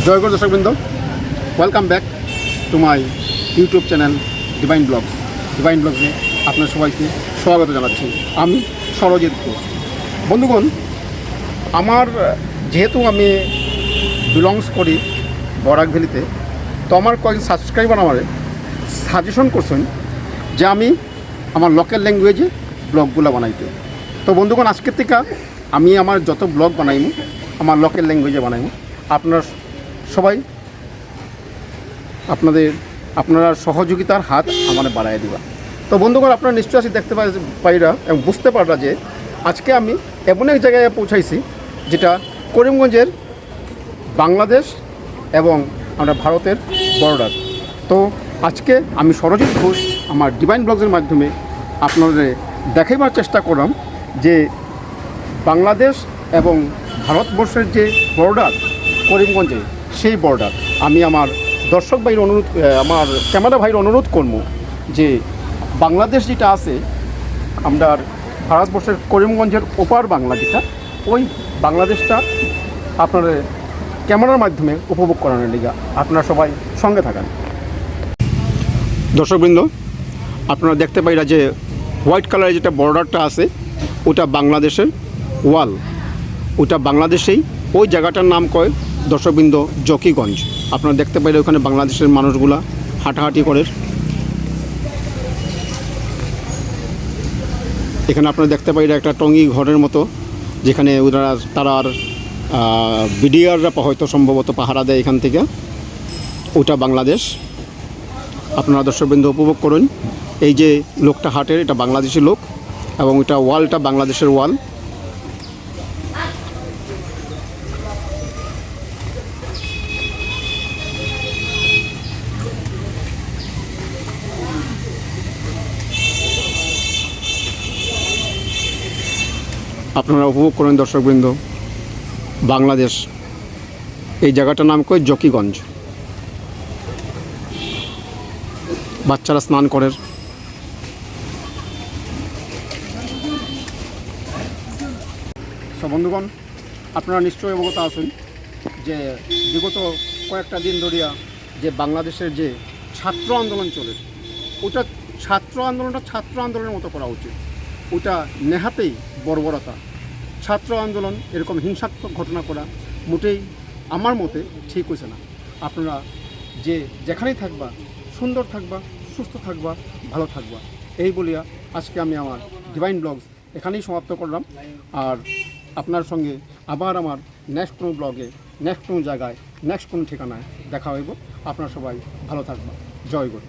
জয় গুরু দর্শকবৃন্দ, welcome back to my YouTube channel divine blogs. Divine ব্লগসে আপনার সবাইকে স্বাগত জানাচ্ছি। আমি সরজিৎ ঘোষ। বন্ধুগণ, যেহেতু আমি বিলংস করি বরাক ভ্যালিতে, তো আমার কয়েকজন সাবস্ক্রাইবার আমার সাজেশন করছেন যে আমি আমার লোকাল ল্যাঙ্গুয়েজে ব্লগগুলো বানাইতে। তো বন্ধুগণ, আজকের থেকে আমি আমার যত ব্লগ বানাইমু আমার লোকাল ল্যাঙ্গুয়েজে বানাইমু। আপনারা সবাই আপনারা সহযোগিতার হাত আমার বাড়াই দিবা। তো বন্ধুগণ, আপনারা নিশ্চয়ই আসি দেখতে পাইরা এবং বুঝতে পাররা যে আজকে আমি এমন এক জায়গায় পৌঁছাইছি যেটা করিমগঞ্জের বাংলাদেশ এবং আমরা ভারতের বর্ডার। তো আজকে আমি সরজিৎ ঘোষ আমার ডিভাইন ব্লগসের মাধ্যমে আপনাদের দেখাইবার চেষ্টা করলাম যে বাংলাদেশ এবং ভারতবর্ষের যে বর্ডার করিমগঞ্জে, সেই বর্ডার আমি আমার দর্শক ভাইয়ের আমার ক্যামেরা ভাইয়ের অনুরোধ করবো যে বাংলাদেশ যেটা আছে আমরা ভারতবর্ষের করিমগঞ্জের ওপার বাংলা যেটা, ওই বাংলাদেশটা আপনাদের ক্যামেরার মাধ্যমে উপভোগ করানোর লিগা আপনারা সবাই সঙ্গে থাকেন। দর্শকবৃন্দ, আপনারা দেখতে পাইরা যে হোয়াইট কালারের যেটা বর্ডারটা আছে ওটা বাংলাদেশের ওয়াল, ওটা বাংলাদেশেই। ওই জায়গাটার নাম কয় দর্শকবৃন্দ জকিগঞ্জ। আপনারা দেখতে পাইলে ওখানে বাংলাদেশের মানুষগুলা হাঁটাহাঁটি করে। এখানে আপনারা দেখতে পাইলে একটা টঙ্গি ঘরের মতো, যেখানে তারা বিডিআররা হয়তো সম্ভবত পাহারা দেয় এখান থেকে। ওটা বাংলাদেশ। আপনারা দর্শকবৃন্দ উপভোগ করুন। এই যে লোকটা হাঁটের, এটা বাংলাদেশি লোক এবং এটা ওয়ালটা বাংলাদেশের ওয়াল। আপনারা উপভোগ করেন দর্শকবৃন্দ বাংলাদেশ। এই জায়গাটার নাম কয় জকিগঞ্জ। বাচ্চারা স্নান করে। বন্ধুগণ, আপনারা নিশ্চয়ই অবগত আছেন যে বিগত কয়েকটা দিন ধরিয়া যে বাংলাদেশের যে ছাত্র আন্দোলন চলে, ওটা ছাত্র আন্দোলনের মতো করা উচিত। ওটা নেহাতেই বর্বরতা। ছাত্র আন্দোলন এরকম হিংসাত্মক ঘটনা করা মোটেই আমার মতে ঠিক হয়েছে না। আপনারা যেখানেই থাকবা সুন্দর থাকবা, সুস্থ থাকবা, ভালো থাকবা, এই বলিয়া আজকে আমি আমার ডিভাইন ব্লগস এখানেই সমাপ্ত করলাম। আর আপনার সঙ্গে আবার আমার নেক্সট কোনো ব্লগে, নেক্সট কোনো জায়গায়, নেক্সট কোনো ঠিকানায় দেখা হইব। আপনারা সবাই ভালো থাকবা। জয় গুরু।